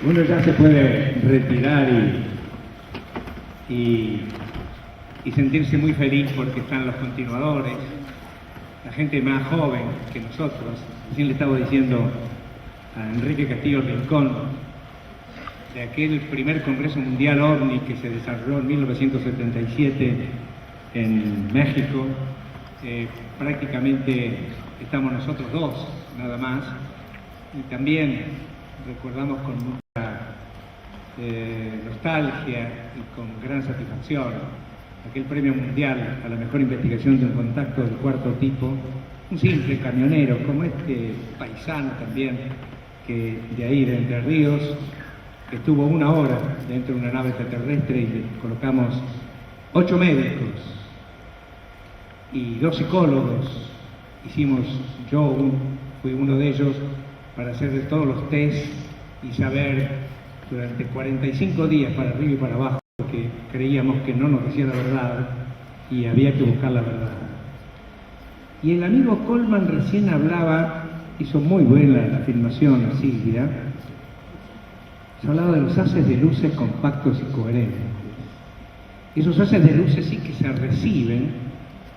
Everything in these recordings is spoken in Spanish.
Uno ya se puede retirar y sentirse muy feliz porque están los continuadores, la gente más joven que nosotros. Recién le estaba diciendo a Enrique Castillo Rincón, de aquel primer Congreso Mundial OVNI que se desarrolló en 1977 en México, prácticamente estamos nosotros dos, nada más, y también recordamos con mucha nostalgia y con gran satisfacción aquel premio mundial a la mejor investigación de un contacto del cuarto tipo, un simple camionero como este paisano también, que de ahí de Entre Ríos, que estuvo 1 hora dentro de una nave extraterrestre y le colocamos 8 médicos y 2 psicólogos. Fui uno de ellos para hacerle todos los test y saber durante 45 días para arriba y para abajo, porque creíamos que no nos decía la verdad y había que buscar la verdad. Y el amigo Coleman recién hablaba, hizo muy buena la afirmación, Silvia, se hablaba de los haces de luces compactos y coherentes. Esos haces de luces sí que se reciben,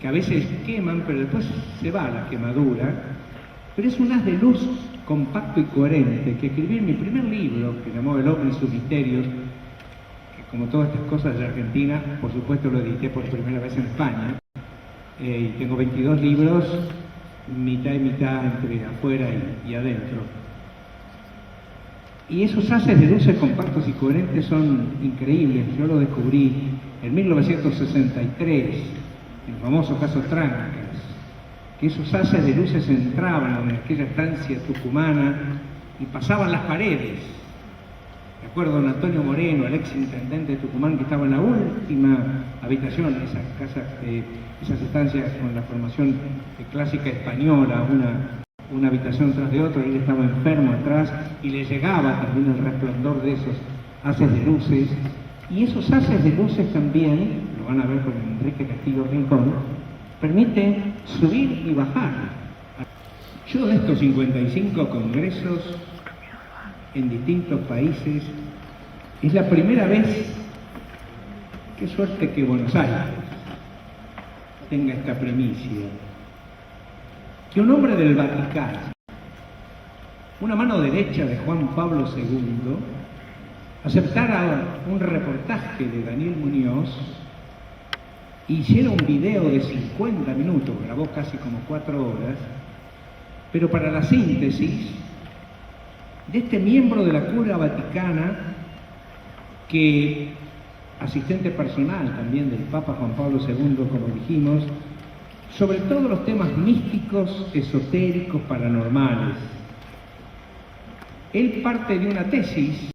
que a veces queman, pero después se va la quemadura, pero es un haz de luz compacto y coherente que escribí en mi primer libro, que llamó El OVNI y sus misterios, que como todas estas cosas de Argentina, por supuesto lo edité por primera vez en España, y tengo 22 libros, mitad y mitad entre afuera y adentro. Y esos haces de luces compactos y coherentes son increíbles. Yo lo descubrí en 1963, el famoso caso Trancas, que esos haces de luces entraban en aquella estancia tucumana y pasaban las paredes. Me acuerdo de don Antonio Moreno, el ex intendente de Tucumán, que estaba en la última habitación de esas casas, esas estancias con la formación clásica española, una habitación tras de otra, y él estaba enfermo atrás y le llegaba también el resplandor de esos haces de luces. Y esos haces de luces también, lo van a ver con Enrique Castillo Rincón, permiten subir y bajar. Yo de estos 55 congresos en distintos países, es la primera vez, qué suerte que Buenos Aires tenga esta primicia, que un hombre del Vaticano, una mano derecha de Juan Pablo II, aceptara un reportaje de Daniel Muñoz, hiciera un video de 50 minutos, grabó casi como 4 horas, pero para la síntesis de este miembro de la Curia Vaticana, que asistente personal también del Papa Juan Pablo II, como dijimos, sobre todos los temas místicos, esotéricos, paranormales. Él parte de una tesis,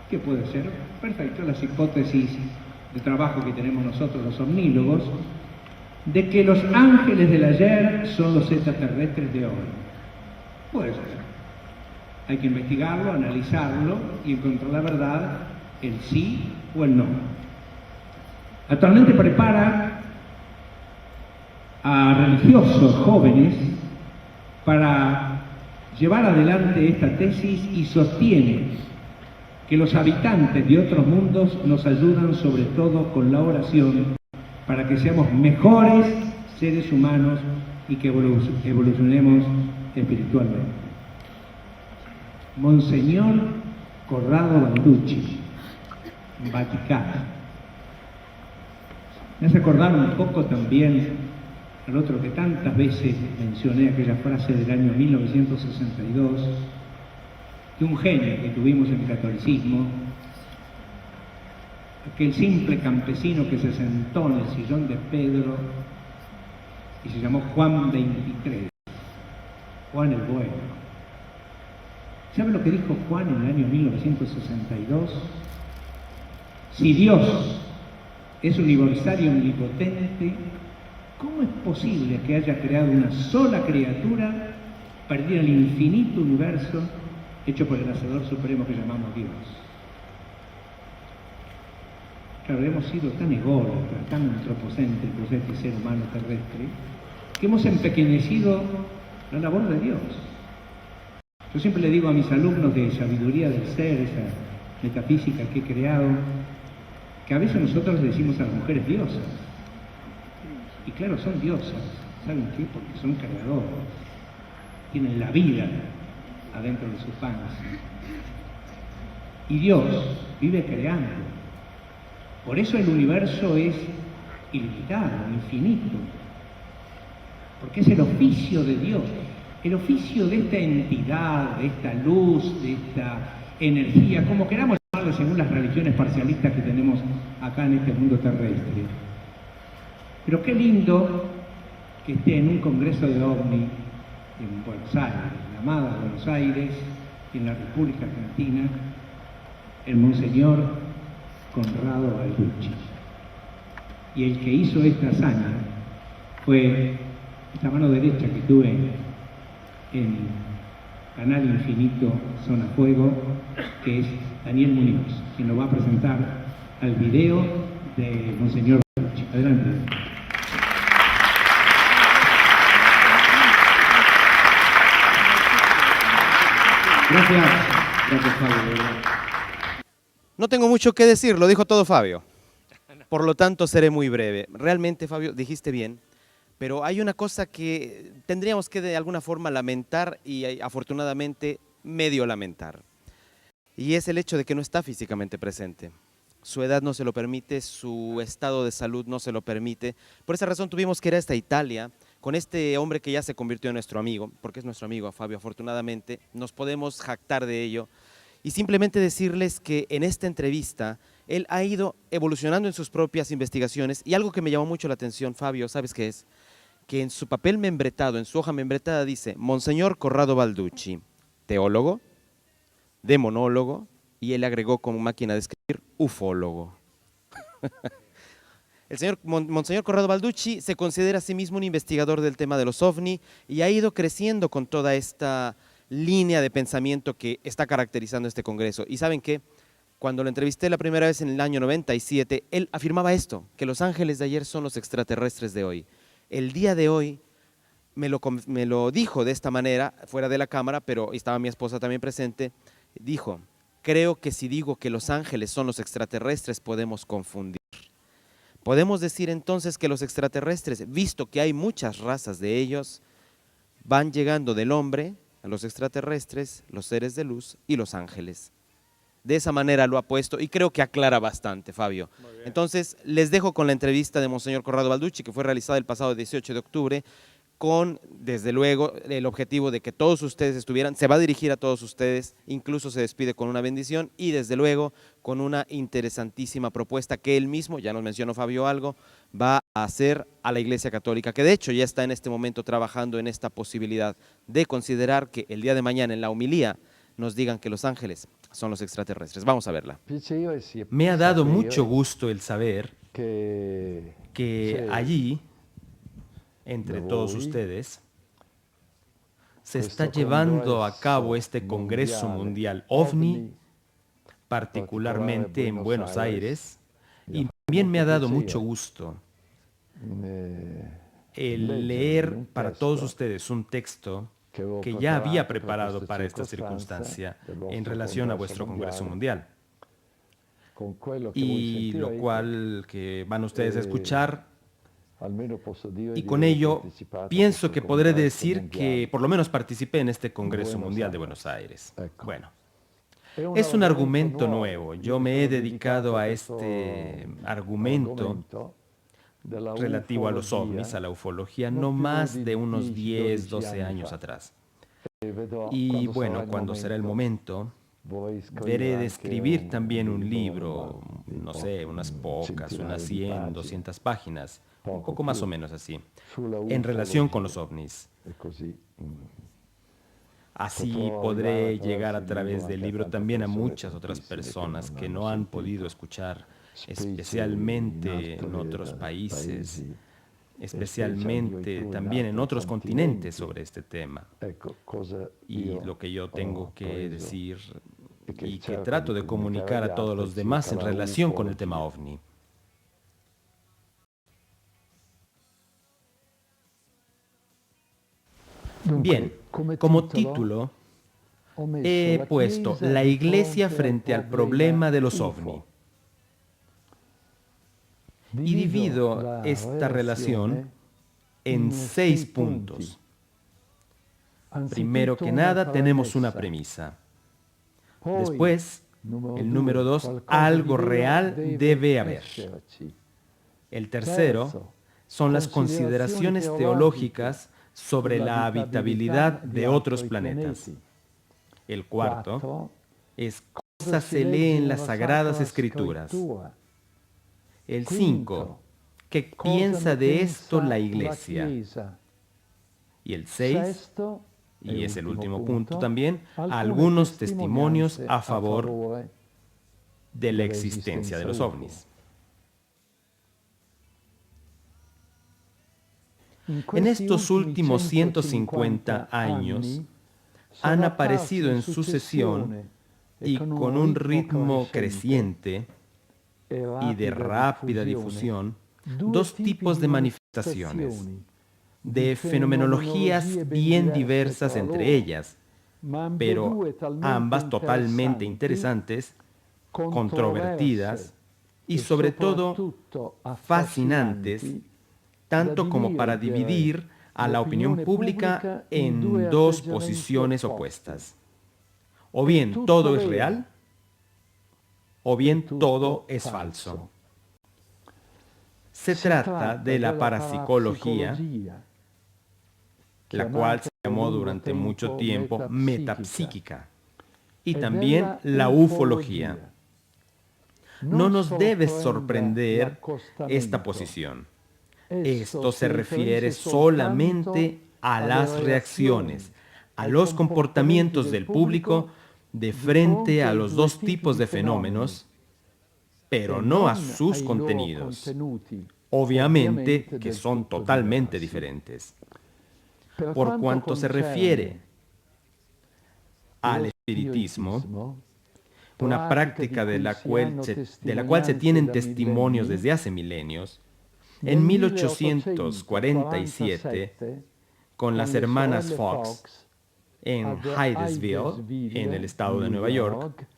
que puede ser perfecto, las hipótesis de trabajo que tenemos nosotros los omnívogos, de que los ángeles del ayer son los extraterrestres de hoy. Puede ser. Hay que investigarlo, analizarlo y encontrar la verdad, el sí o el no. Actualmente prepara a religiosos jóvenes para llevar adelante esta tesis y sostiene que los habitantes de otros mundos nos ayudan sobre todo con la oración para que seamos mejores seres humanos y que evolucionemos espiritualmente. Monseñor Corrado Balducci, Vaticano. Me hace acordar un poco también al otro que tantas veces mencioné, aquella frase del año 1962, de un genio que tuvimos en el catolicismo, aquel simple campesino que se sentó en el sillón de Pedro y se llamó Juan 23, Juan el Bueno. ¿Sabe lo que dijo Juan en el año 1962? Si Dios es universal y omnipotente, ¿cómo es posible que haya creado una sola criatura perdida en el infinito universo hecho por el Hacedor Supremo que llamamos Dios? Claro, hemos sido tan ególatras, tan antropocéntricos este ser humano terrestre, que hemos empequeñecido la labor de Dios. Yo siempre le digo a mis alumnos de sabiduría del ser, esa metafísica que he creado, que a veces nosotros le decimos a las mujeres diosas. Y claro, son diosas. ¿Saben qué? Porque son creadoras. Tienen la vida adentro de sus panes. Y Dios vive creando. Por eso el universo es ilimitado, infinito. Porque es el oficio de Dios. El oficio de esta entidad, de esta luz, de esta energía, como queramos llamarle según las religiones parcialistas que tenemos acá en este mundo terrestre. Pero qué lindo que esté en un congreso de OVNI en Buenos Aires, en la amada Buenos Aires, y en la República Argentina, el Monseñor Conrado Balducci. Y el que hizo esta hazaña fue esta mano derecha que tuve en Canal Infinito Zona Fuego, que es Daniel Muñoz, quien lo va a presentar al video de Monseñor Balducci. Adelante. Gracias Fabio. No tengo mucho que decir, lo dijo todo Fabio. Por lo tanto, seré muy breve. Realmente, Fabio, dijiste bien, pero hay una cosa que tendríamos que de alguna forma lamentar y afortunadamente medio lamentar. Y es el hecho de que no está físicamente presente. Su edad no se lo permite, su estado de salud no se lo permite. Por esa razón tuvimos que ir hasta Italia con este hombre que ya se convirtió en nuestro amigo, porque es nuestro amigo, Fabio, afortunadamente. Nos podemos jactar de ello. Y simplemente decirles que en esta entrevista él ha ido evolucionando en sus propias investigaciones y algo que me llamó mucho la atención, Fabio, ¿sabes qué es? Que en su papel membretado, en su hoja membretada dice Monseñor Corrado Balducci, teólogo, demonólogo, y él agregó como máquina de escribir, ufólogo. El señor Monseñor Corrado Balducci se considera a sí mismo un investigador del tema de los OVNI y ha ido creciendo con toda esta línea de pensamiento que está caracterizando este congreso. ¿Y saben qué? Cuando lo entrevisté la primera vez en el año 97, él afirmaba esto, que los ángeles de ayer son los extraterrestres de hoy. El día de hoy me lo dijo de esta manera, fuera de la cámara, pero estaba mi esposa también presente, dijo, creo que si digo que los ángeles son los extraterrestres podemos confundir. Podemos decir entonces que los extraterrestres, visto que hay muchas razas de ellos, van llegando del hombre a los extraterrestres, los seres de luz y los ángeles. De esa manera lo ha puesto y creo que aclara bastante, Fabio. Entonces, les dejo con la entrevista de Monseñor Corrado Balducci, que fue realizada el pasado 18 de octubre, con, desde luego, el objetivo de que todos ustedes estuvieran, se va a dirigir a todos ustedes, incluso se despide con una bendición y, desde luego, con una interesantísima propuesta que él mismo, ya nos mencionó Fabio algo, va a hacer a la Iglesia Católica, que de hecho ya está en este momento trabajando en esta posibilidad de considerar que el día de mañana en la homilía nos digan que los ángeles son los extraterrestres. Vamos a verla. Me ha dado mucho gusto el saber que allí, entre todos ustedes, se está llevando a cabo este Congreso Mundial OVNI, particularmente en Buenos Aires, y también me ha dado mucho gusto el leer para todos ustedes un texto que ya había preparado para esta circunstancia en relación a vuestro Congreso Mundial. Y lo cual que van ustedes a escuchar, y con ello pienso que podré decir que por lo menos participé en este Congreso Mundial de Buenos Aires. Bueno, es un argumento nuevo. Yo me he dedicado a este argumento relativo a los ovnis, a la ufología, no más de unos 10, 12 años atrás. Y bueno, cuando será el momento, veré de escribir también un libro, no sé, unas pocas, unas 100, 200 páginas, un poco más o menos así, en relación con los ovnis. Así podré llegar a través del libro también a muchas otras personas que no han podido escuchar, especialmente en otros países, especialmente también en otros continentes sobre este tema. Y lo que yo tengo que decir y que trato de comunicar a todos los demás en relación con el tema OVNI. Bien, como título he puesto la iglesia frente al problema de los ovni. Y divido esta relación en 6 puntos. Primero que nada, tenemos una premisa. Después, el número 2, algo real debe haber. El tercero son las consideraciones teológicas sobre la habitabilidad de otros planetas. El cuarto es cosa se lee en las Sagradas Escrituras. El 5, ¿qué piensa de esto la Iglesia? Y el 6, y es el último punto también, algunos testimonios a favor de la existencia de los ovnis. En estos últimos 150 años han aparecido en sucesión y con un ritmo creciente y de rápida difusión 2 tipos de manifestaciones, de fenomenologías bien diversas entre ellas, pero ambas totalmente interesantes, controvertidas y sobre todo fascinantes, tanto como para dividir a la opinión pública en 2 posiciones opuestas. O bien todo es real, o bien todo es falso. Se trata de la parapsicología, la cual se llamó durante mucho tiempo metapsíquica, y también la ufología. No nos debe sorprender esta posición. Esto se refiere solamente a las reacciones, a los comportamientos del público de frente a los 2 tipos de fenómenos, pero no a sus contenidos. Obviamente que son totalmente diferentes. Por cuanto se refiere al espiritismo, una práctica de la cual se tienen testimonios desde hace milenios, en 1847, con las hermanas Fox, en Hydesville, en el estado de Nueva York,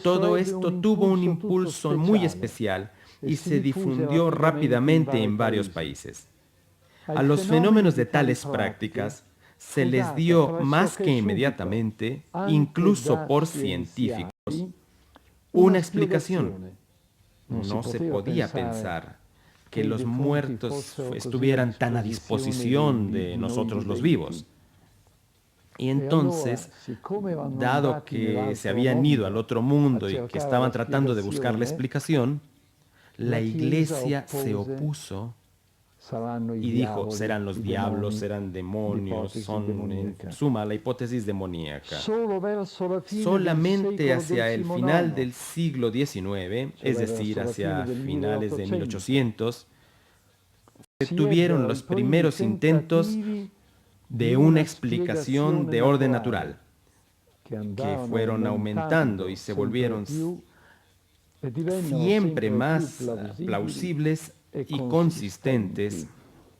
todo esto tuvo un impulso muy especial y se difundió rápidamente en varios países. A los fenómenos de tales prácticas se les dio más que inmediatamente, incluso por científicos, una explicación. No se podía pensar que los muertos estuvieran tan a disposición de nosotros los vivos. Y entonces, dado que se habían ido al otro mundo y que estaban tratando de buscar la explicación, la Iglesia se opuso y dijo, serán los diablos, serán demonios, son en suma la hipótesis demoníaca. Solamente hacia el final del siglo XIX, es decir, hacia finales de 1800, se tuvieron los primeros intentos de una explicación de orden natural, que fueron aumentando y se volvieron siempre más plausibles y consistentes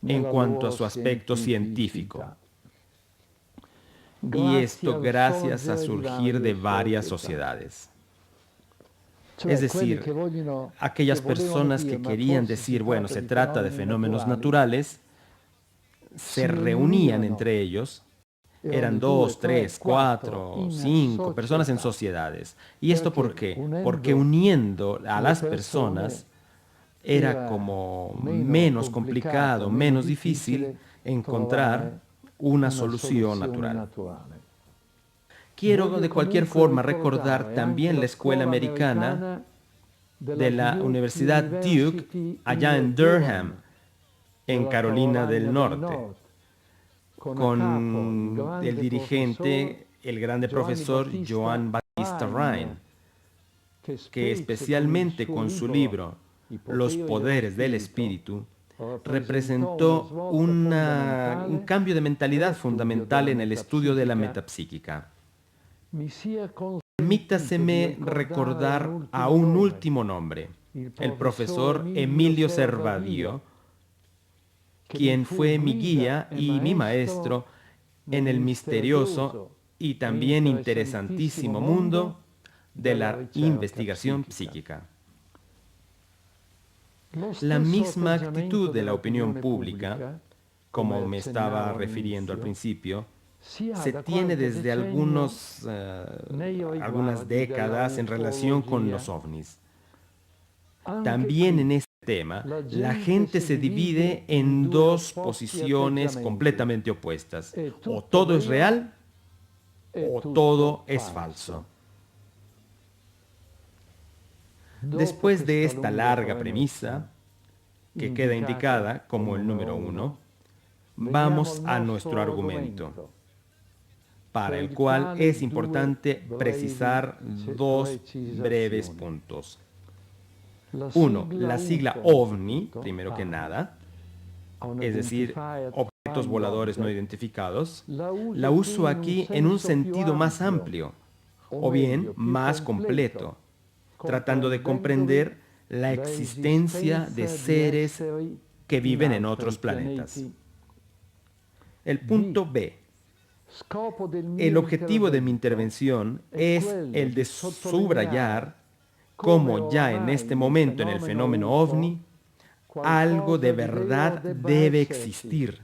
en cuanto a su aspecto científico. Y esto gracias a surgir de varias sociedades. Es decir, aquellas personas que querían decir, bueno, se trata de fenómenos naturales, se reunían entre ellos, eran 2, 3, 4, 5 personas en sociedades. ¿Y esto por qué? Porque uniendo a las personas era como menos complicado, menos difícil encontrar una solución natural. Quiero de cualquier forma recordar también la escuela americana de la Universidad Duke, allá en Durham, en Carolina del Norte, con el dirigente, el grande profesor Joan Battista Rhine, que especialmente con su libro Los poderes del espíritu, representó un cambio de mentalidad fundamental en el estudio de la metapsíquica. Permítaseme recordar a un último nombre, el profesor Emilio Servadio, quien fue mi guía y mi maestro en el misterioso y también interesantísimo mundo de la investigación psíquica. La misma actitud de la opinión pública, como me estaba refiriendo al principio, se tiene desde algunas décadas en relación con los ovnis. También en este tema, la gente se divide en dos posiciones completamente opuestas. O todo es real o todo es falso. Después de esta larga premisa, que queda indicada como el número 1, vamos a nuestro argumento, para el cual es importante precisar dos breves puntos. 1. La sigla OVNI, primero que nada, es decir, objetos voladores no identificados, la uso aquí en un sentido más amplio, o bien más completo, tratando de comprender la existencia de seres que viven en otros planetas. El punto B. El objetivo de mi intervención es el de subrayar cómo ya en este momento en el fenómeno OVNI algo de verdad debe existir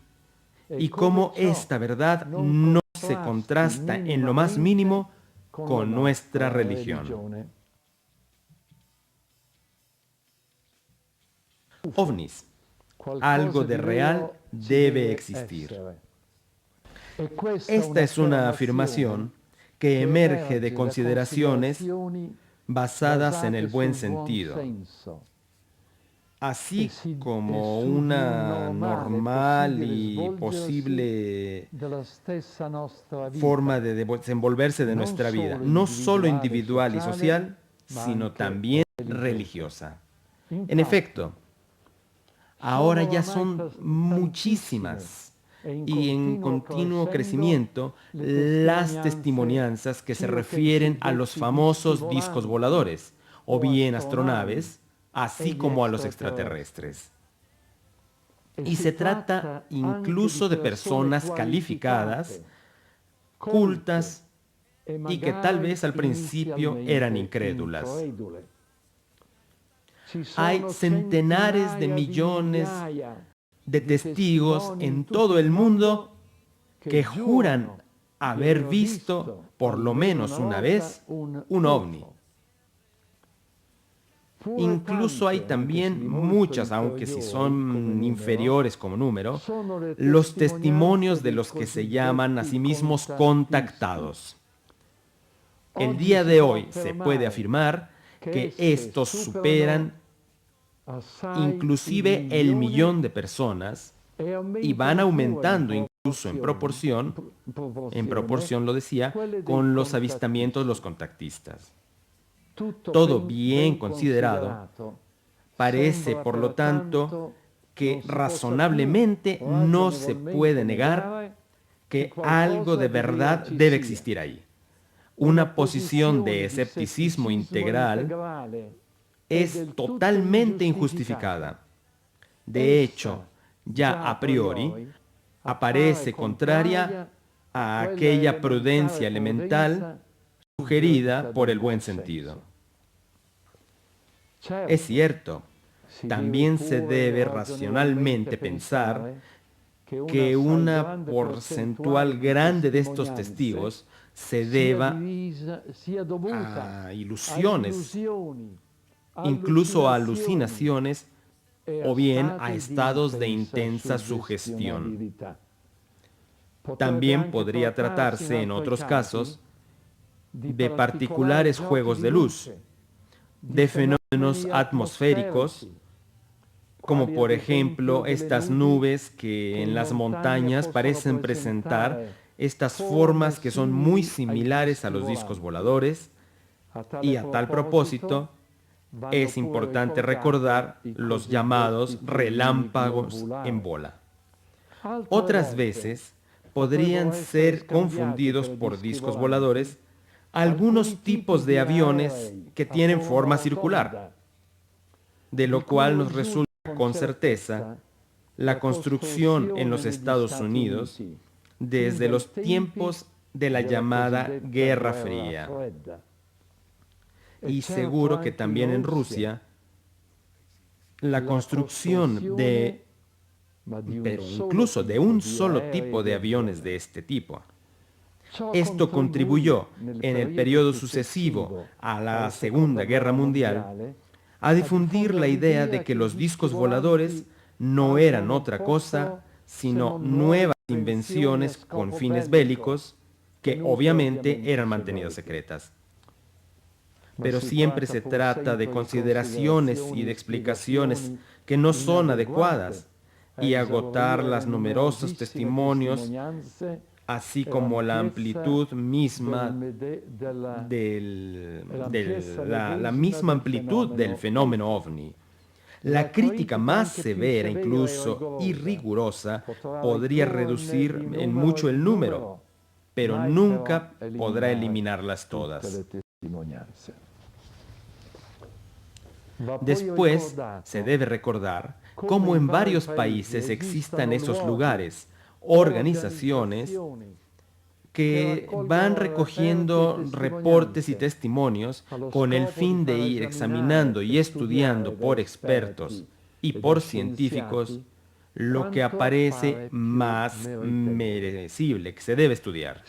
y cómo esta verdad no se contrasta en lo más mínimo con nuestra religión. OVNIs. Algo de real debe existir. Esta es una afirmación que emerge de consideraciones basadas en el buen sentido, así como una normal y posible forma de desenvolverse de nuestra vida, no solo individual y social, sino también religiosa. En efecto, ahora ya son muchísimas y en continuo crecimiento las testimonianzas que se refieren a los famosos discos voladores, o bien astronaves, así como a los extraterrestres. Y se trata incluso de personas calificadas, cultas, y que tal vez al principio eran incrédulas. Hay centenares de millones de testigos en todo el mundo que juran haber visto por lo menos una vez un ovni. Incluso hay también muchas, aunque si son inferiores como número, los testimonios de los que se llaman a sí mismos contactados. El día de hoy se puede afirmar que estos superan inclusive el 1.000.000 de personas y van aumentando incluso en proporción lo decía, con los avistamientos de los contactistas. Todo bien considerado, parece por lo tanto que razonablemente no se puede negar que algo de verdad debe existir ahí. Una posición de escepticismo integral es totalmente injustificada. De hecho, ya a priori, aparece contraria a aquella prudencia elemental sugerida por el buen sentido. Es cierto, también se debe racionalmente pensar que una porcentual grande de estos testigos se deba a ilusiones, incluso a alucinaciones o bien a estados de intensa sugestión. También podría tratarse, en otros casos, de particulares juegos de luz, de fenómenos atmosféricos, como por ejemplo estas nubes que en las montañas parecen presentar estas formas que son muy similares a los discos voladores, y a tal propósito, es importante recordar los llamados relámpagos en bola. Otras veces podrían ser confundidos por discos voladores algunos tipos de aviones que tienen forma circular, de lo cual nos resulta con certeza la construcción en los Estados Unidos desde los tiempos de la llamada Guerra Fría. Y seguro que también en Rusia la construcción pero incluso de un solo tipo de aviones de este tipo. Esto contribuyó en el periodo sucesivo a la Segunda Guerra Mundial a difundir la idea de que los discos voladores no eran otra cosa sino nuevas invenciones con fines bélicos que obviamente eran mantenidas secretas. Pero siempre se trata de consideraciones y de explicaciones que no son adecuadas y agotar los numerosos testimonios, así como la amplitud misma la misma amplitud del fenómeno ovni. La crítica más severa, incluso y rigurosa, podría reducir en mucho el número, pero nunca podrá eliminarlas todas. Después, se debe recordar cómo en varios países existan esos lugares, organizaciones que van recogiendo reportes y testimonios con el fin de ir examinando y estudiando por expertos y por científicos lo que aparece más merecible, que se debe estudiar.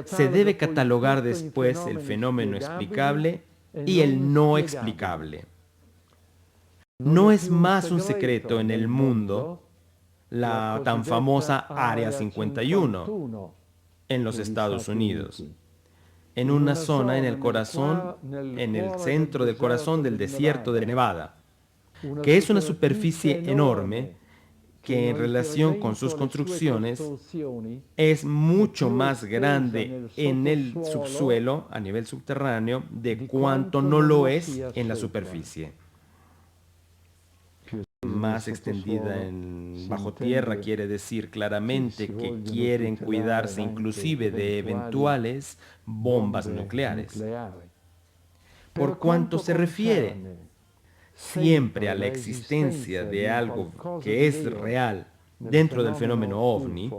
Se debe catalogar después el fenómeno explicable y el no explicable. No es más un secreto en el mundo la tan famosa Área 51 en los Estados Unidos, en una zona en el corazón, en el centro del corazón del desierto de Nevada, que es una superficie enorme que en relación con sus construcciones es mucho más grande en el subsuelo, a nivel subterráneo, de cuanto no lo es en la superficie. Más extendida bajo tierra quiere decir claramente que quieren cuidarse inclusive de eventuales bombas nucleares. Por cuanto se refiere siempre a la existencia de algo que es real dentro del fenómeno ovni,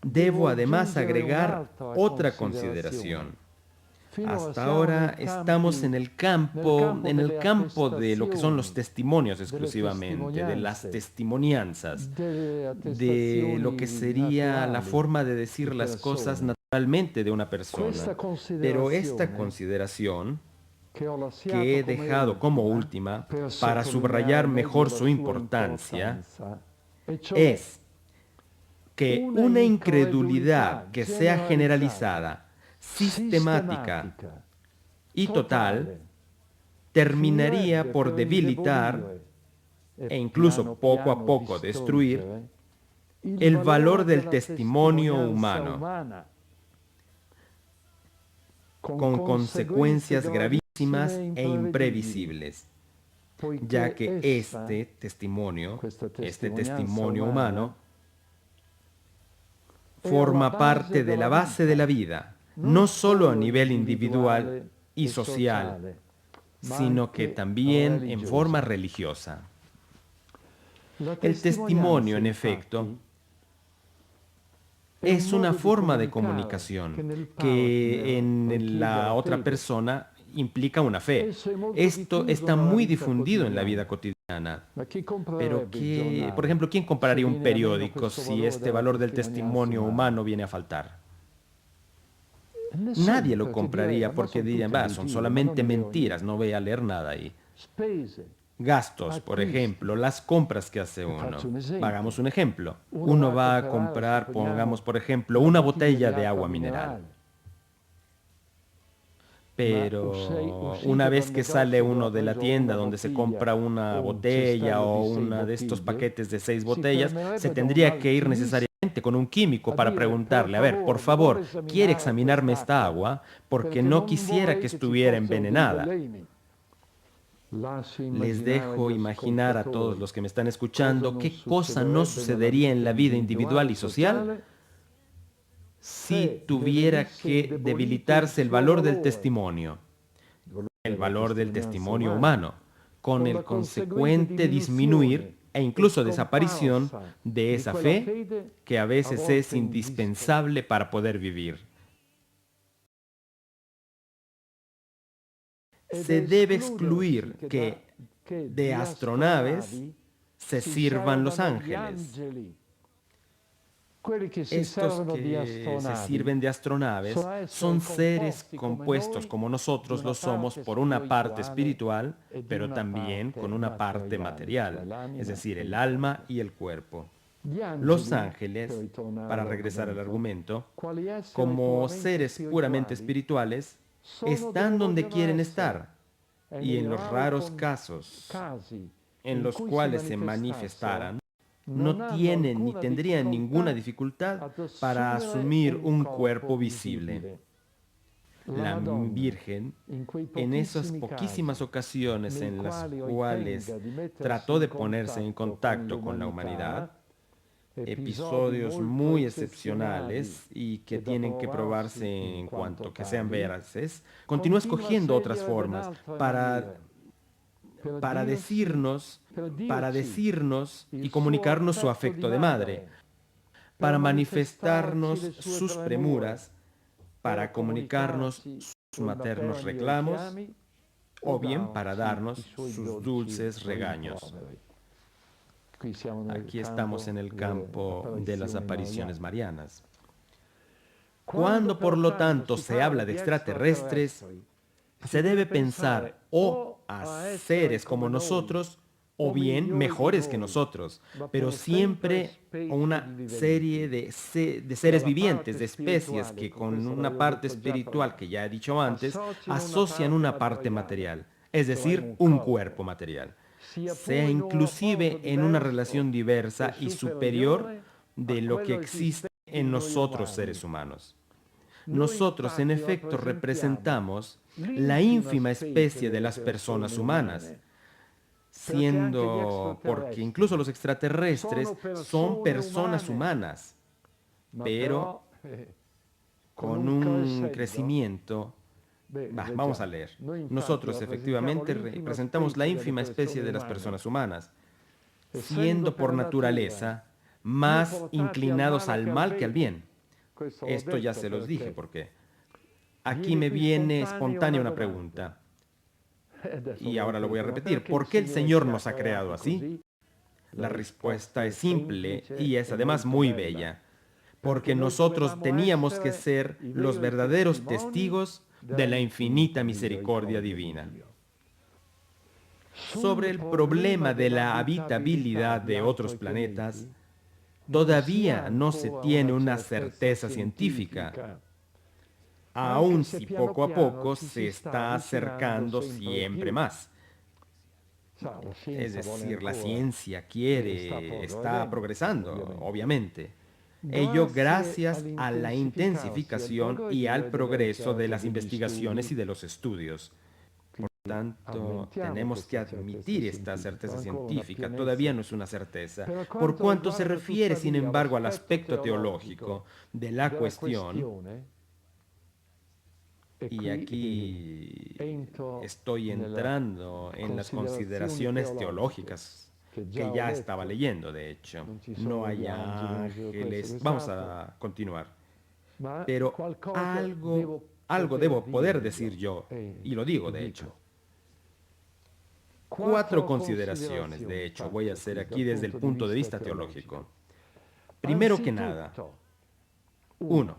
debo además agregar otra consideración. Hasta ahora estamos en el campo de lo que son los testimonios exclusivamente, de las testimonianzas, de lo que sería la forma de decir las cosas naturalmente de una persona. Pero esta consideración, que he dejado como última para subrayar mejor su importancia, es que una incredulidad que sea generalizada, sistemática y total, terminaría por debilitar e incluso poco a poco destruir el valor del testimonio humano, con consecuencias gravísimas e imprevisibles, ya que este testimonio humano, forma parte de la base de la vida, no solo a nivel individual y social, sino que también en forma religiosa. El testimonio, en efecto, es una forma de comunicación que en la otra persona implica una fe. Esto está muy difundido en la vida cotidiana. Pero, por ejemplo, ¿quién compraría un periódico si este valor del testimonio humano viene a faltar? Nadie lo compraría porque dirían, son solamente mentiras, no voy a leer nada ahí. Gastos, por ejemplo, las compras que hace uno. Hagamos un ejemplo. Uno va a comprar, pongamos, por ejemplo, una botella de agua mineral. Pero una vez que sale uno de la tienda donde se compra una botella o uno de estos paquetes de 6 botellas, se tendría que ir necesariamente con un químico para preguntarle, a ver, por favor, ¿quiere examinarme esta agua? Porque no quisiera que estuviera envenenada. Les dejo imaginar a todos los que me están escuchando qué cosa no sucedería en la vida individual y social si tuviera que debilitarse el valor del testimonio humano, con el consecuente disminuir e incluso desaparición de esa fe que a veces es indispensable para poder vivir. se debe excluir que de astronaves se sirvan los ángeles. Estos que se sirven de astronaves son seres compuestos como nosotros lo somos por una parte espiritual, pero también con una parte material, es decir, el alma y el cuerpo. Los ángeles, para regresar al argumento, como seres puramente espirituales, están donde quieren estar, y en los raros casos en los cuales se manifestaran, no tienen ni tendrían ninguna dificultad para asumir un cuerpo visible. La Virgen, en esas poquísimas ocasiones en las cuales trató de ponerse en contacto con la humanidad, episodios muy excepcionales y que tienen que probarse en cuanto que sean veraces, continúa escogiendo otras formas para decirnos y comunicarnos su afecto de madre, para manifestarnos sus premuras, para comunicarnos sus maternos reclamos, o bien para darnos sus dulces regaños. Aquí estamos en el campo de las apariciones marianas. Cuando, por lo tanto, se habla de extraterrestres, se debe pensar o a seres como nosotros, o bien mejores que nosotros, pero siempre una serie de seres vivientes, de especies que con una parte espiritual, que ya he dicho antes, asocian una parte material, es decir, un cuerpo material, sea inclusive en una relación diversa y superior de lo que existe en nosotros seres humanos. Nosotros, en efecto, representamos la ínfima especie de las personas humanas, siendo, porque incluso los extraterrestres son personas humanas, pero con un crecimiento. Vamos a leer. Nosotros, efectivamente, representamos la ínfima especie de las personas humanas, siendo por naturaleza más inclinados al mal que al bien. Esto ya se los dije, porque aquí me viene espontánea una pregunta. Y ahora lo voy a repetir. ¿Por qué el Señor nos ha creado así? La respuesta es simple y es además muy bella. Porque nosotros teníamos que ser los verdaderos testigos de la infinita misericordia divina. Sobre el problema de la habitabilidad de otros planetas, todavía no se tiene una certeza científica, aun si poco a poco se está acercando siempre más. Es decir, la ciencia está progresando, obviamente. Ello gracias a la intensificación y al progreso de las investigaciones y de los estudios. Por tanto, tenemos que admitir esta certeza científica. Todavía no es una certeza. Por cuanto se refiere, sin embargo, al aspecto teológico de la cuestión, y aquí estoy entrando en las consideraciones teológicas que ya estaba leyendo, de hecho. No hay ángeles. Vamos a continuar. Pero algo debo poder decir yo, y lo digo, de hecho. 4 consideraciones, de hecho, voy a hacer aquí desde el punto de vista teológico. Primero que nada, 1.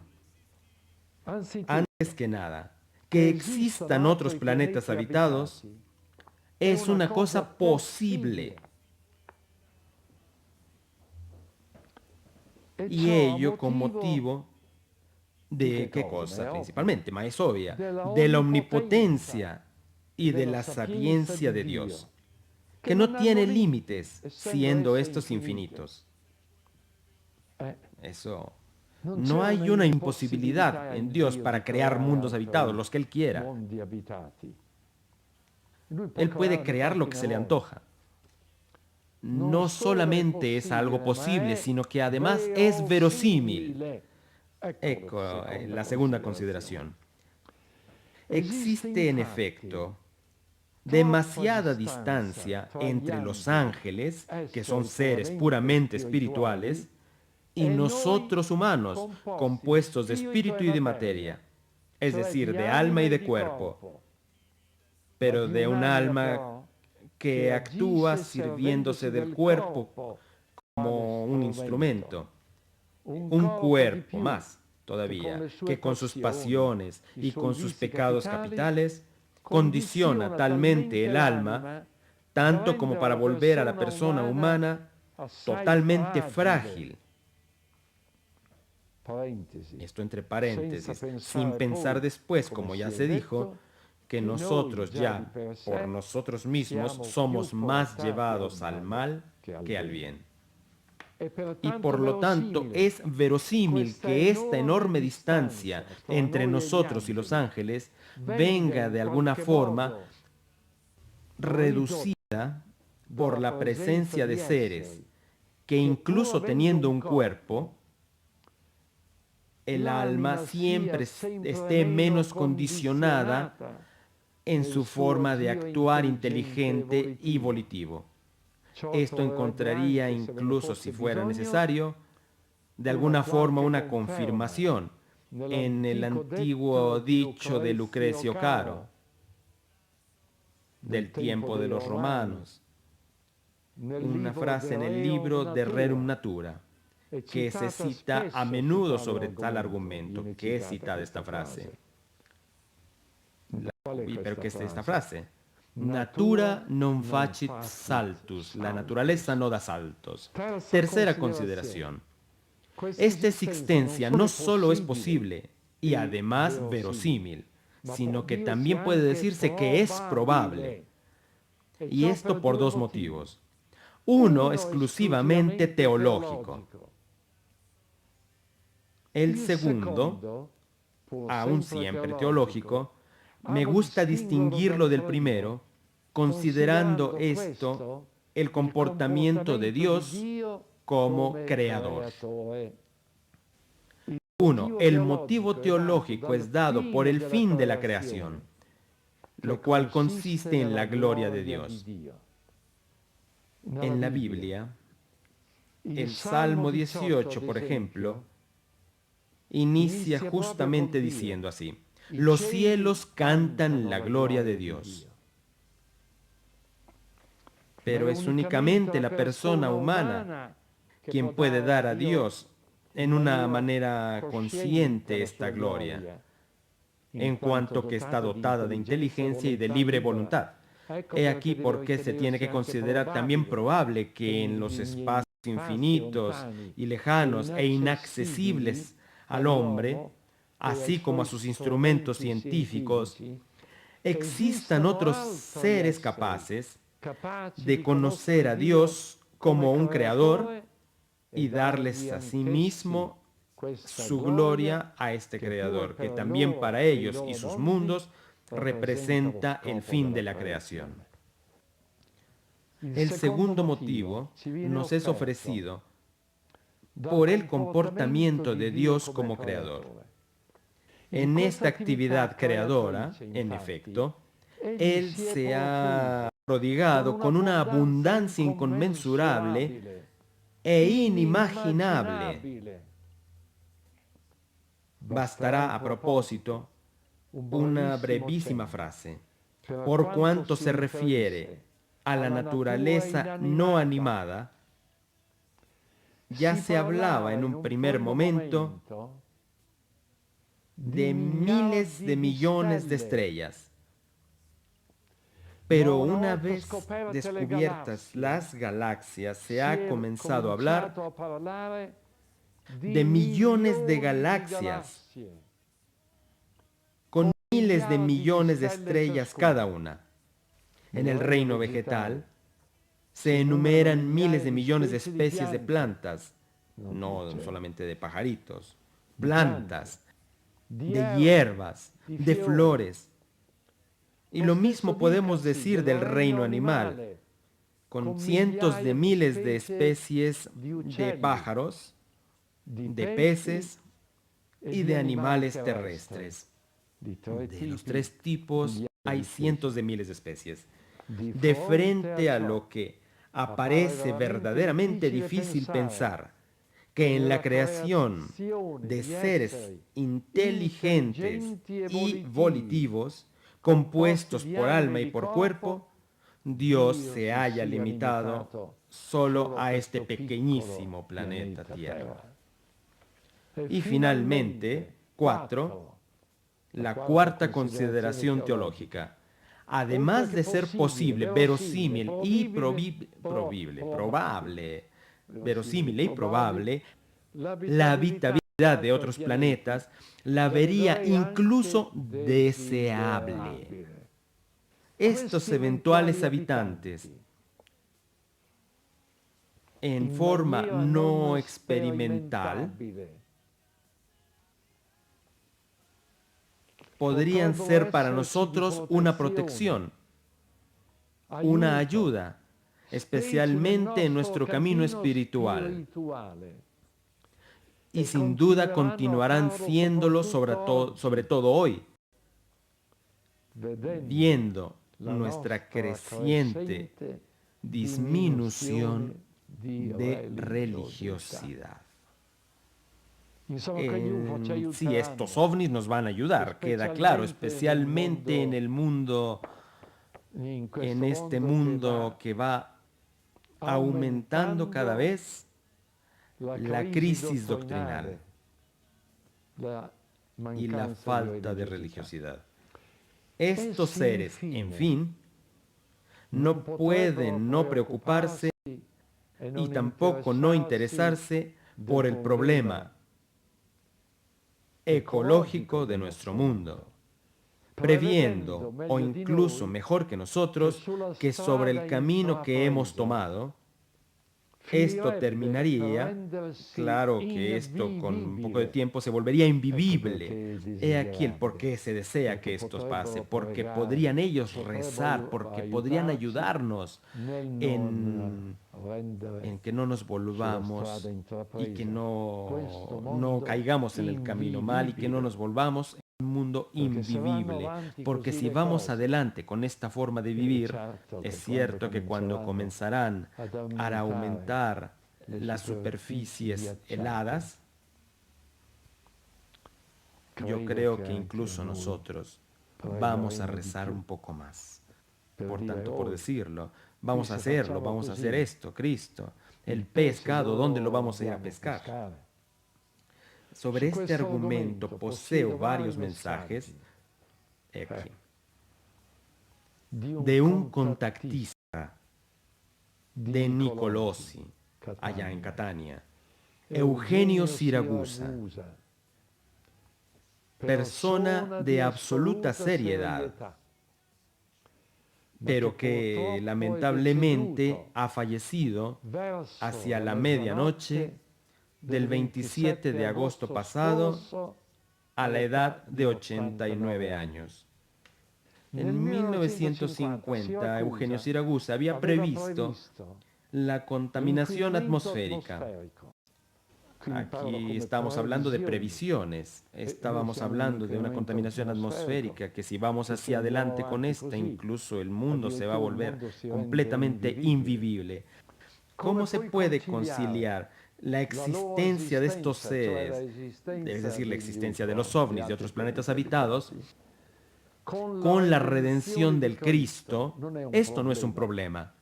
Antes que nada, que existan otros planetas habitados es una cosa posible. Y ello con motivo de ¿qué cosa? Principalmente, más obvia, de la omnipotencia y de la sapiencia de Dios, que no tiene límites, siendo estos infinitos. Eso. No hay una imposibilidad en Dios para crear mundos habitados, los que Él quiera. Él puede crear lo que se le antoja. No solamente es algo posible, sino que además es verosímil. La segunda consideración. Existe en efecto demasiada distancia entre los ángeles, que son seres puramente espirituales, y nosotros humanos, compuestos de espíritu y de materia, es decir, de alma y de cuerpo. pero de un alma que actúa sirviéndose del cuerpo como un instrumento, un cuerpo más todavía, que con sus pasiones y con sus pecados capitales condiciona talmente el alma, tanto como para volver a la persona humana totalmente frágil. Esto entre paréntesis, sin pensar después, como ya se dijo, que nosotros ya, por nosotros mismos, somos más llevados al mal que al bien. Y por lo tanto es verosímil que esta enorme distancia entre nosotros y los ángeles venga de alguna forma reducida por la presencia de seres que incluso teniendo un cuerpo, el alma siempre esté menos condicionada en su forma de actuar inteligente y volitivo. Esto encontraría, incluso si fuera necesario, de alguna forma una confirmación en el antiguo dicho de Lucrecio Caro, del tiempo de los romanos, una frase en el libro de Rerum Natura, que se cita a menudo sobre tal argumento. ¿Qué es citada esta frase? ¿Pero qué es esta frase? Natura non facit saltus, la naturaleza no da saltos. Tercera consideración. Esta existencia no solo es posible y además verosímil, sino que también puede decirse que es probable. Y esto por dos motivos. Uno exclusivamente teológico. El segundo, aún siempre teológico, me gusta distinguirlo del primero, considerando esto el comportamiento de Dios como creador. Uno, el motivo teológico es dado por el fin de la creación, lo cual consiste en la gloria de Dios. En la Biblia, el Salmo 18, por ejemplo, inicia justamente diciendo así: los cielos cantan la gloria de Dios. Pero es únicamente la persona humana quien puede dar a Dios en una manera consciente esta gloria, en cuanto que está dotada de inteligencia y de libre voluntad. He aquí por qué se tiene que considerar también probable que en los espacios infinitos y lejanos e inaccesibles al hombre, así como a sus instrumentos científicos, existan otros seres capaces de conocer a Dios como un creador y darles a sí mismo su gloria a este creador, que también para ellos y sus mundos representa el fin de la creación. El segundo motivo nos es ofrecido por el comportamiento de Dios como creador. En esta actividad creadora, en efecto, Él se ha prodigado con una abundancia inconmensurable e inimaginable. Bastará a propósito una brevísima frase. Por cuanto se refiere a la naturaleza no animada, ya se hablaba en un primer momento de miles de millones de estrellas. Pero una vez descubiertas las galaxias, se ha comenzado a hablar de millones de galaxias, con miles de millones de estrellas cada una. En el reino vegetal se enumeran miles de millones de especies de plantas, no solamente de pajaritos, plantas, de hierbas, de flores. Y lo mismo podemos decir del reino animal, con cientos de miles de especies de pájaros, de peces y de animales terrestres. De los tres tipos hay cientos de miles de especies. De frente a lo que aparece verdaderamente difícil pensar, que en la creación de seres inteligentes y volitivos compuestos por alma y por cuerpo, Dios se haya limitado solo a este pequeñísimo planeta Tierra. Y finalmente, 4, la cuarta consideración teológica. Además de ser posible, verosímil y probable, la habitabilidad de otros planetas la vería incluso deseable. Estos eventuales habitantes, en forma no experimental, podrían ser para nosotros una protección, una ayuda, especialmente en nuestro camino espiritual. Y sin duda continuarán siéndolo sobre todo hoy, viendo nuestra creciente disminución de religiosidad. Sí, estos ovnis nos van a ayudar, queda claro, especialmente en el mundo, en este mundo que va aumentando cada vez la crisis doctrinal y la falta de religiosidad. Estos seres, en fin, no pueden no preocuparse y tampoco no interesarse por el problema ecológico de nuestro mundo, previendo, o incluso mejor que nosotros, que sobre el camino que hemos tomado, esto terminaría, claro que esto con un poco de tiempo se volvería invivible. He aquí el por qué se desea que esto pase, porque podrían ellos rezar, porque podrían ayudarnos en que no nos volvamos y que no caigamos en el camino mal y que no nos volvamos en un mundo invivible. Porque si vamos adelante con esta forma de vivir, es cierto que cuando comenzarán a aumentar las superficies heladas, yo creo que incluso nosotros vamos a rezar un poco más. Por tanto, por decirlo, vamos a hacerlo, vamos a hacer esto, Cristo. El pescado, ¿dónde lo vamos a ir a pescar? Sobre este argumento poseo varios mensajes aquí, de un contactista de Nicolosi, allá en Catania, Eugenio Siragusa, persona de absoluta seriedad, pero que lamentablemente ha fallecido hacia la medianoche del 27 de agosto pasado a la edad de 89 años. En 1950, Eugenio Siragusa había previsto la contaminación atmosférica. Aquí estamos hablando de previsiones, estábamos hablando de una contaminación atmosférica que si vamos hacia adelante con esta, incluso el mundo se va a volver completamente invivible. ¿Cómo se puede conciliar la existencia de estos seres, es decir, la existencia de los ovnis, de otros planetas habitados, con la redención del Cristo? Esto no es un problema.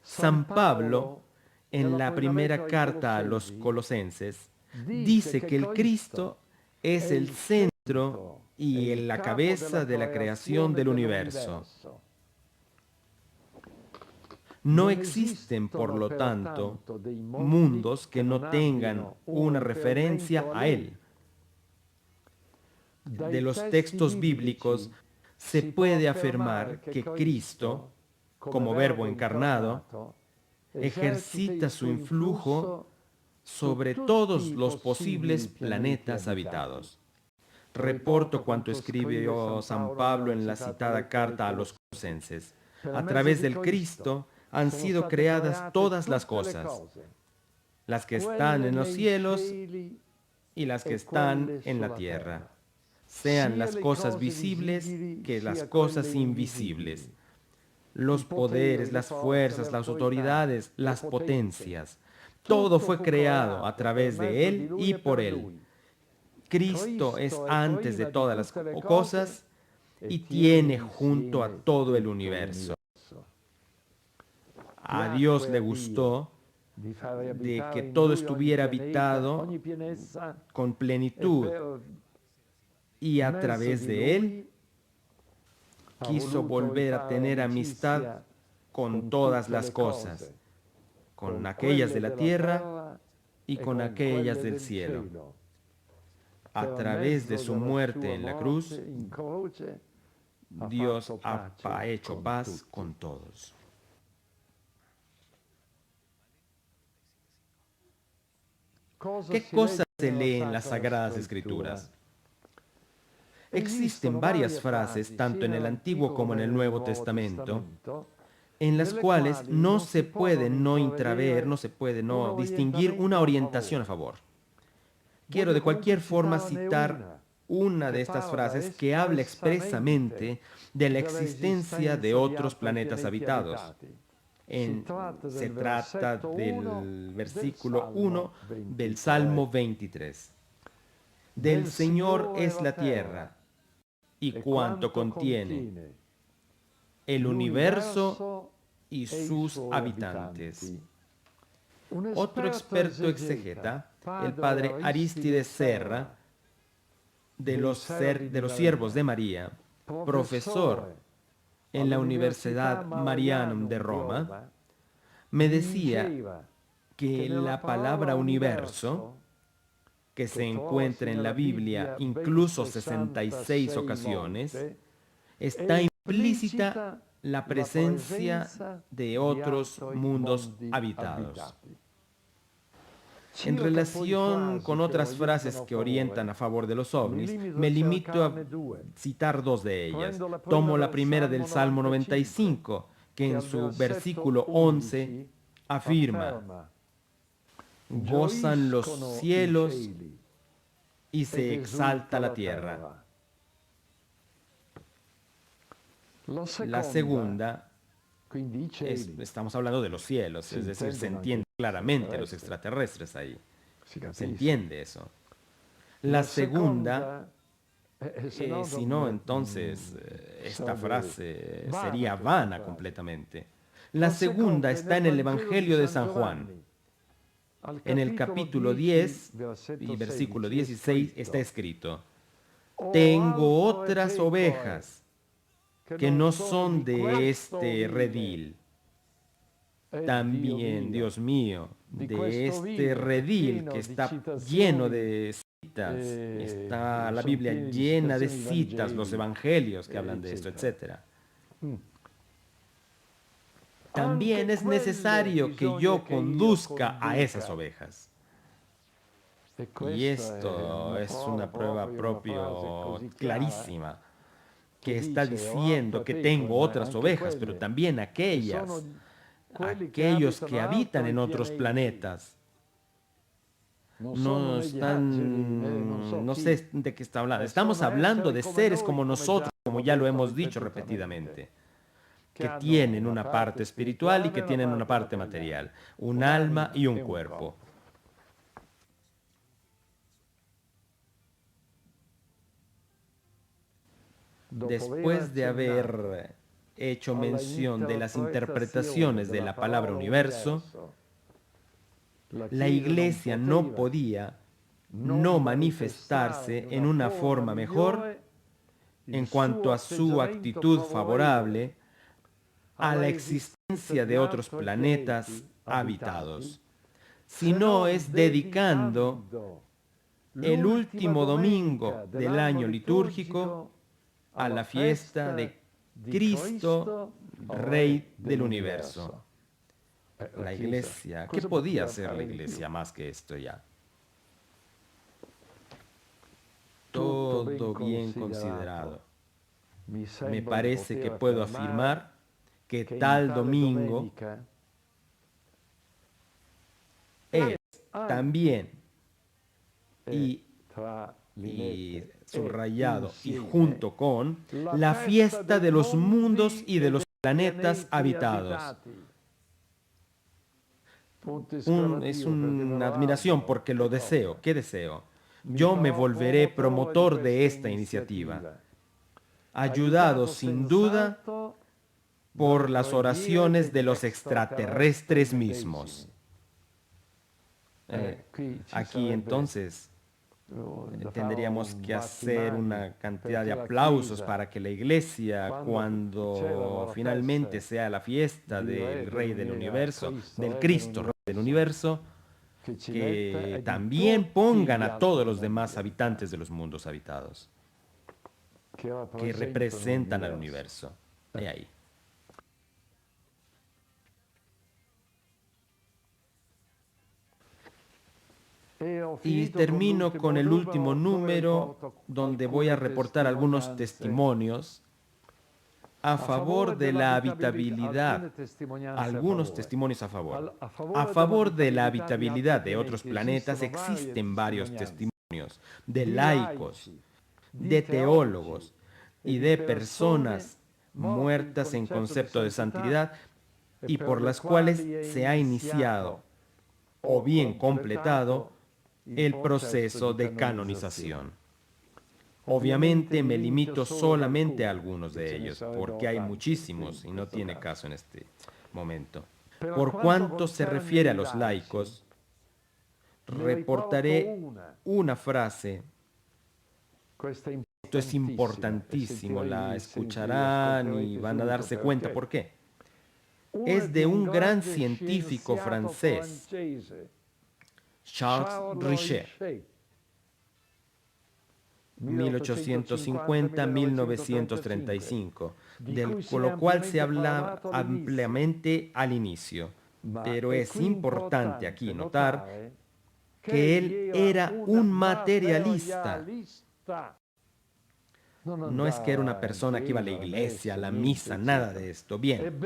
San Pablo, en la primera carta a los Colosenses, dice que el Cristo es el centro y la cabeza de la creación del universo. No existen, por lo tanto, mundos que no tengan una referencia a Él. De los textos bíblicos se puede afirmar que Cristo, como Verbo encarnado, ejercita su influjo sobre todos los posibles planetas habitados. Reporto cuanto escribió San Pablo en la citada carta a los Colosenses. A través del Cristo han sido creadas todas las cosas, las que están en los cielos y las que están en la tierra, sean las cosas visibles que las cosas invisibles, los poderes, las fuerzas, las autoridades, las potencias. Todo fue creado a través de Él y por Él. Cristo es antes de todas las cosas y tiene junto a todo el universo. A Dios le gustó de que todo estuviera habitado con plenitud y a través de él quiso volver a tener amistad con todas las cosas, con aquellas de la tierra y con aquellas del cielo. A través de su muerte en la cruz, Dios ha hecho paz con todos. ¿Qué cosas se leen en las Sagradas Escrituras? Existen varias frases, tanto en el Antiguo como en el Nuevo Testamento, en las cuales no se puede no intraver, no se puede no distinguir una orientación a favor. Quiero de cualquier forma citar una de estas frases que habla expresamente de la existencia de otros planetas habitados. Se trata del versículo 1 del Salmo 23. Del Señor es la tierra y cuanto contiene, el universo y sus habitantes. Otro experto exegeta, el padre Arístides Serra, de los Siervos de María, profesor en la Universidad Marianum de Roma, me decía que la palabra universo, que se encuentra en la Biblia incluso 66 ocasiones, está implícita la presencia de otros mundos habitados. En relación con otras frases que orientan a favor de los ovnis, me limito a citar dos de ellas. Tomo la primera del Salmo 95, que en su versículo 11 afirma: gozan los cielos y se exalta la tierra. La segunda, estamos hablando de los cielos, es decir, se entiende claramente los extraterrestres ahí. Se entiende eso. La segunda, si no, entonces esta frase sería vana completamente. La segunda está en el Evangelio de San Juan. En el capítulo 10 y versículo 16 está escrito: tengo otras ovejas que no son de este redil. También, Dios mío, de este redil que está lleno de citas, está la Biblia llena de citas, los evangelios que hablan de esto, etc. También es necesario que yo conduzca a esas ovejas. Y esto es una prueba propia clarísima, que está diciendo que tengo otras ovejas, pero también aquellos que habitan en otros planetas. No sé de qué está hablando. Estamos hablando de seres como nosotros, como ya lo hemos dicho repetidamente, que tienen una parte espiritual y que tienen una parte material, un alma y un cuerpo. Después de haber hecho mención de las interpretaciones de la palabra universo, la Iglesia no podía no manifestarse en una forma mejor en cuanto a su actitud favorable a la existencia de otros planetas habitados, sino es dedicando el último domingo del año litúrgico a la fiesta de Cristo, Rey del universo. La Iglesia, ¿qué podía hacer la Iglesia más que esto ya? Todo bien considerado. Me parece que puedo afirmar que tal domingo es también y subrayado y junto con la fiesta de los mundos y de los planetas habitados. Es una admiración porque lo deseo. ¿Qué deseo? Yo me volveré promotor de esta iniciativa. ayudado sin duda por las oraciones de los extraterrestres mismos. Aquí entonces tendríamos que hacer una cantidad de aplausos para que la iglesia, cuando finalmente sea la fiesta del Rey del Universo, del Cristo Rey del Universo, que también pongan a todos los demás habitantes de los mundos habitados, que representan al universo. Ahí. Y termino con el último número, donde voy a reportar algunos testimonios a favor de la habitabilidad, algunos testimonios a favor. A favor de la habitabilidad de otros planetas existen varios testimonios de laicos, de teólogos y de personas muertas en concepto de santidad y por las cuales se ha iniciado o bien completado el proceso de canonización. Obviamente me limito solamente a algunos de ellos, porque hay muchísimos y no tiene caso en este momento. Por cuanto se refiere a los laicos, reportaré una frase. Esto es importantísimo, la escucharán y van a darse cuenta por qué. Es de un gran científico francés, Charles Richet, 1850-1935, con lo cual se habla ampliamente al inicio. Pero es importante aquí notar que él era un materialista. No es que era una persona que iba a la iglesia, a la misa, nada de esto. Bien,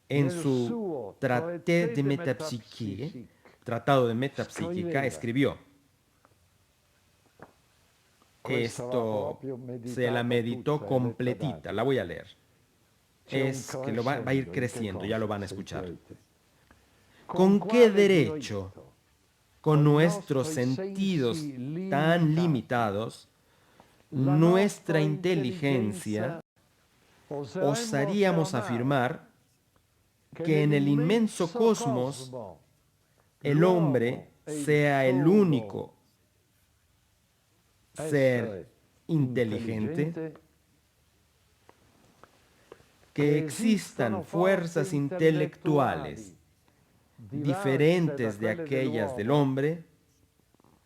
en su Traité de Métapsychique, Tratado de Metapsíquica, escribió: esto se la meditó completita, la voy a leer. Es que va a ir creciendo, ya lo van a escuchar. ¿Con qué derecho, con nuestros sentidos tan limitados, nuestra inteligencia, osaríamos afirmar que en el inmenso cosmos el hombre sea el único ser inteligente, que existan fuerzas intelectuales diferentes de aquellas del hombre?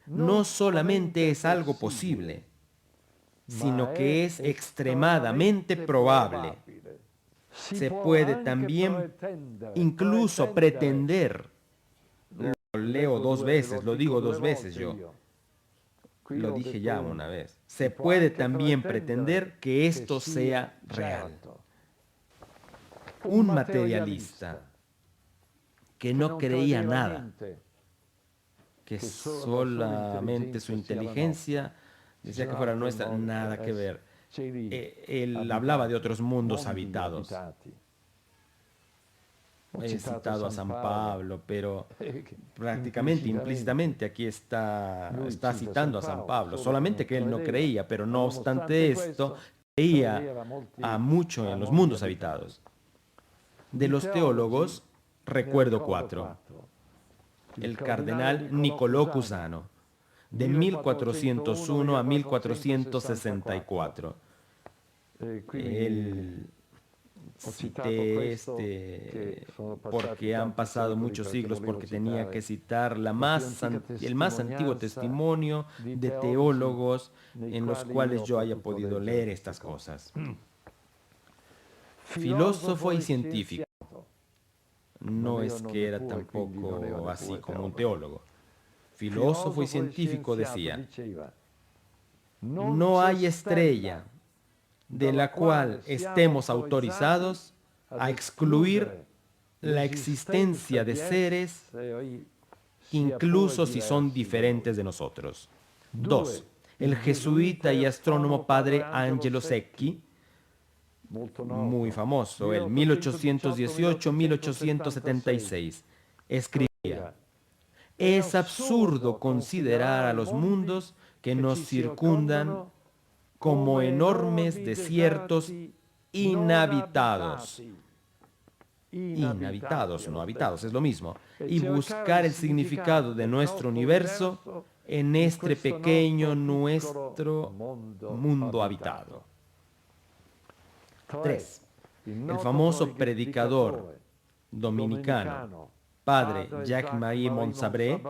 No solamente es algo posible, sino que es extremadamente probable. Se puede también incluso pretender, lo leo dos veces, lo digo dos veces yo, lo dije ya una vez, se puede también pretender que esto sea real. Un materialista que no creía nada, que solamente su inteligencia decía que fuera nuestra, nada que ver. Él hablaba de otros mundos habitados. He citado a San Pablo, pero prácticamente, implícitamente, aquí está citando a San Pablo. Solamente que él no creía, pero no obstante esto, creía a mucho en los mundos habitados. De los teólogos, recuerdo 4. El cardenal Niccolò Cusano, de 1401 a 1464. Él cité porque han pasado muchos siglos, porque tenía que citar el más antiguo testimonio de teólogos en los cuales yo haya podido leer estas cosas. Filósofo y científico. No es que era tampoco así como un teólogo. Filósofo y científico decía: no hay estrella de la cual estemos autorizados a excluir la existencia de seres, incluso si son diferentes de nosotros. 2. El jesuita y astrónomo padre Angelo Secchi, muy famoso, el 1818-1876, escribía: es absurdo considerar a los mundos que nos circundan como enormes desiertos inhabitados. Inhabitados, no habitados, es lo mismo. Y buscar el significado de nuestro universo en este pequeño nuestro mundo habitado. 3. El famoso predicador dominicano, padre Jacques-Marie Montsabré,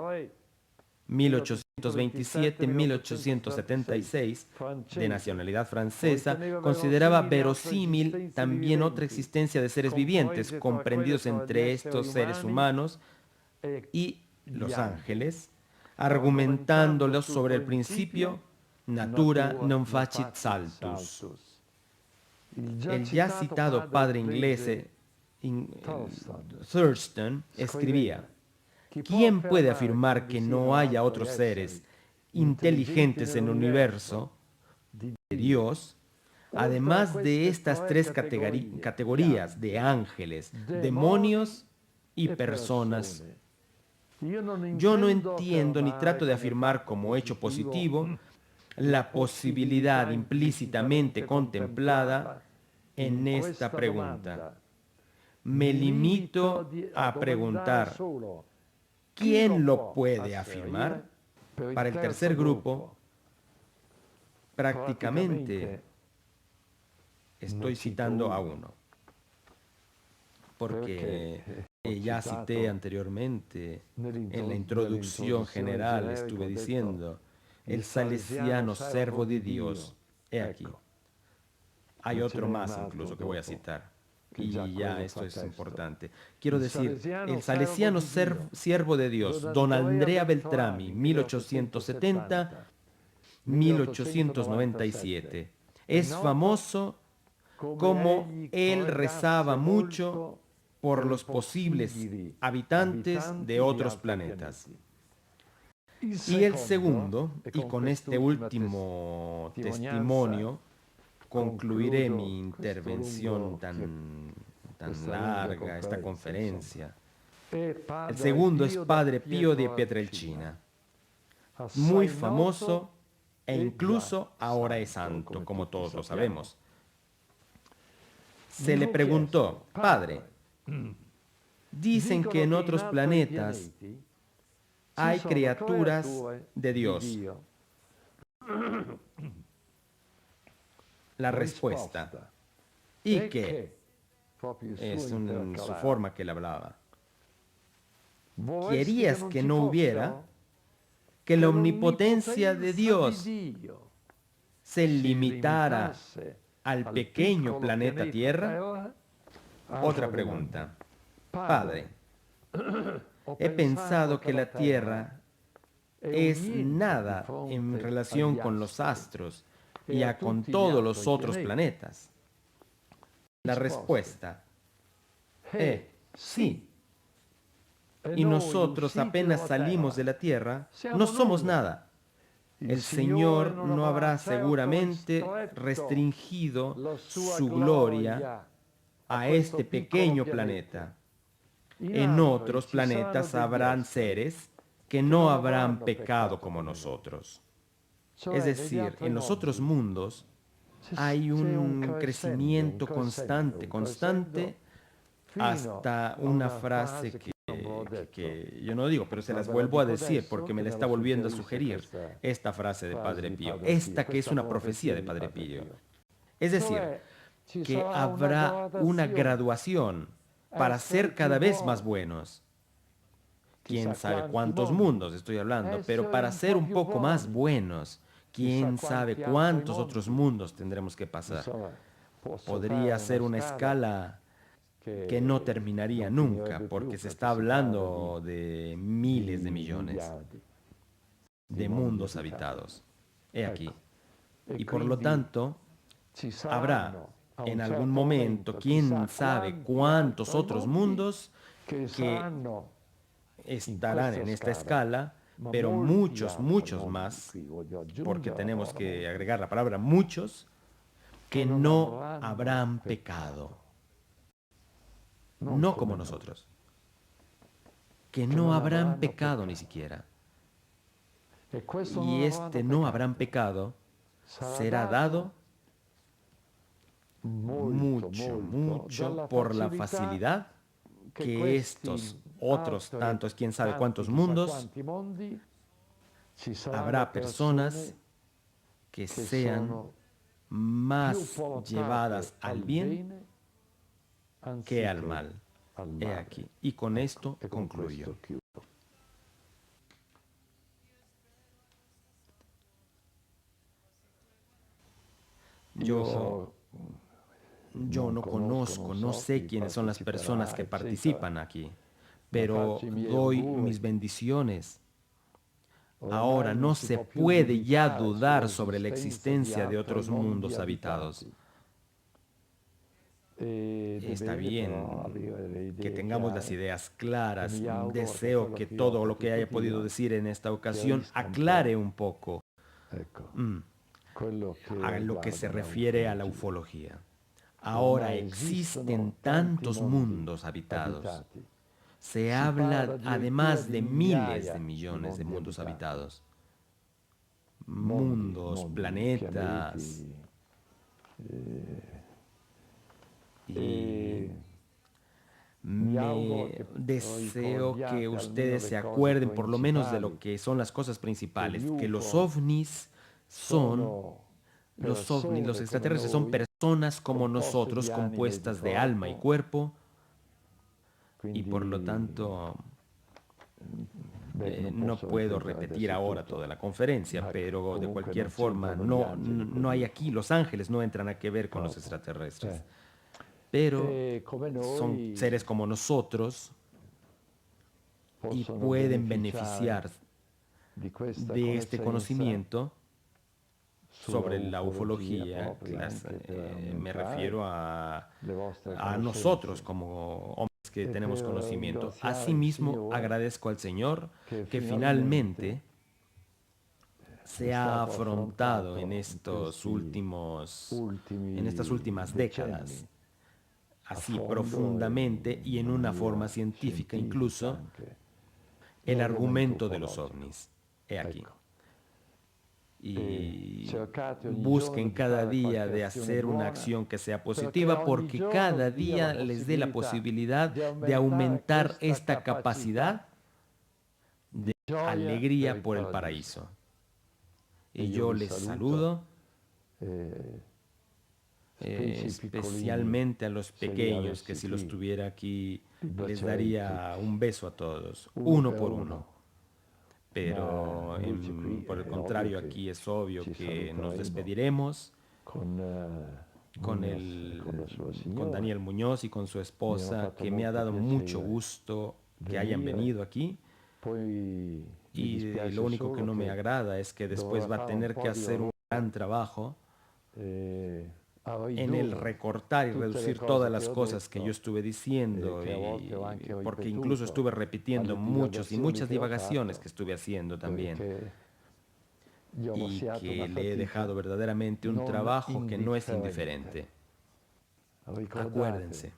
1827-1876, de nacionalidad francesa, consideraba verosímil también otra existencia de seres vivientes, comprendidos entre estos seres humanos y los ángeles, argumentándolo sobre el principio natura non facit saltus. El ya citado padre inglés Thurston escribía: ¿quién puede afirmar que no haya otros seres inteligentes en el universo de Dios, además de estas tres categorías de ángeles, demonios y personas? Yo no entiendo ni trato de afirmar como hecho positivo la posibilidad implícitamente contemplada en esta pregunta. Me limito a preguntar: ¿quién lo puede afirmar? Para el tercer grupo, prácticamente estoy citando a uno, porque ya cité anteriormente, en la introducción general estuve diciendo, el salesiano servo de Dios. He aquí. Hay otro más incluso que voy a citar. Y ya esto es importante. Quiero decir, el salesiano siervo de Dios, don Andrea Beltrami, 1870-1897, es famoso como él rezaba mucho por los posibles habitantes de otros planetas. Y el segundo, y con este último testimonio, concluiré mi intervención tan larga, esta conferencia. El segundo es Padre Pío de Pietrelcina, muy famoso e incluso ahora es santo, como todos lo sabemos. Se le preguntó: Padre, dicen que en otros planetas hay criaturas de Dios. La respuesta: ¿y qué? Es su forma que él hablaba. ¿Querías que no hubiera? Que la omnipotencia de Dios se limitara al pequeño planeta Tierra. Otra pregunta: Padre, he pensado que la Tierra es nada en relación con los astros y con todos los otros planetas. La respuesta: sí. Y nosotros apenas salimos de la Tierra, no somos nada. El Señor no habrá seguramente restringido su gloria a este pequeño planeta. En otros planetas habrán seres que no habrán pecado como nosotros. Es decir, en los otros mundos hay un crecimiento constante, hasta una frase que yo no digo, pero se las vuelvo a decir porque me la está volviendo a sugerir esta frase de Padre Pío, esta que es una profecía de Padre Pío. Es decir, que habrá una graduación para ser cada vez más buenos. Quién sabe cuántos mundos estoy hablando, pero para ser un poco más buenos, quién sabe cuántos otros mundos tendremos que pasar. Podría ser una escala que no terminaría nunca, porque se está hablando de miles de millones de mundos habitados. He aquí. Y por lo tanto, habrá en algún momento, quién sabe cuántos otros mundos que estarán en esta escala, pero muchos más, porque tenemos que agregar la palabra muchos, que no habrán pecado. No como nosotros. Que no habrán pecado ni siquiera. Y este no habrán pecado será dado mucho por la facilidad que estos otros tantos, quién sabe cuántos mundos, habrá personas que sean más llevadas al bien que al mal. He aquí. Y con esto concluyo. Yo no conozco, no sé quiénes son las personas que participan aquí, pero doy mis bendiciones. Ahora no se puede ya dudar sobre la existencia de otros mundos habitados. Está bien que tengamos las ideas claras. Deseo que todo lo que haya podido decir en esta ocasión aclare un poco a lo que se refiere a la ufología. Ahora existen tantos mundos habitados. Se habla además de miles de millones de mundos habitados. Mundos, planetas. Y deseo que ustedes se acuerden por lo menos de lo que son las cosas principales, que los ovnis, los extraterrestres son personas como nosotros, compuestas de alma y cuerpo, y por lo tanto no puedo repetir ahora toda la conferencia, pero de cualquier forma no hay aquí, los ángeles no entran a que ver con los extraterrestres, pero son seres como nosotros y pueden beneficiar de este conocimiento sobre la ufología. Me refiero a nosotros como hombres que tenemos conocimiento. Asimismo, agradezco al Señor que finalmente se ha afrontado en estas últimas décadas, así profundamente y en una forma científica incluso, el argumento de los ovnis. He aquí. Y busquen cada día de hacer una acción que sea positiva, porque cada día les dé la posibilidad de aumentar esta capacidad de alegría por el paraíso. Y yo les saludo, especialmente a los pequeños, que si los tuviera aquí les daría un beso a todos, uno por uno. Pero por el contrario, aquí es obvio que nos despediremos con Daniel Muñoz y con su esposa, que me ha dado mucho gusto que hayan venido aquí. Y lo único que no me agrada es que después va a tener que hacer un gran trabajo en el recortar y reducir todas las cosas que yo estuve diciendo, porque incluso estuve repitiendo muchas divagaciones que estuve haciendo también, y que le he dejado verdaderamente un trabajo que no es indiferente. Acuérdense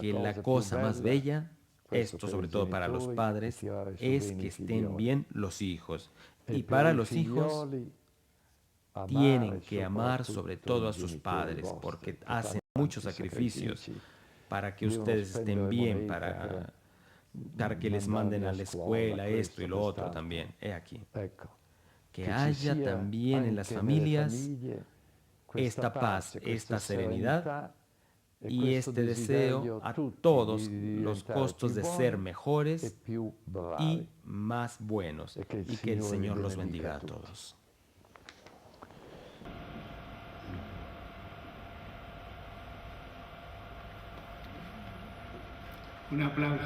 que la cosa más bella, esto sobre todo para los padres, es que estén bien los hijos, y para los hijos tienen que amar sobre todo a sus padres, porque hacen muchos sacrificios para que ustedes estén bien, para que les manden a la escuela esto y lo otro también. He aquí. Que haya también en las familias esta paz, esta serenidad y este deseo a todos los costos de ser mejores y más buenos. Y que el Señor los bendiga a todos. Un aplauso.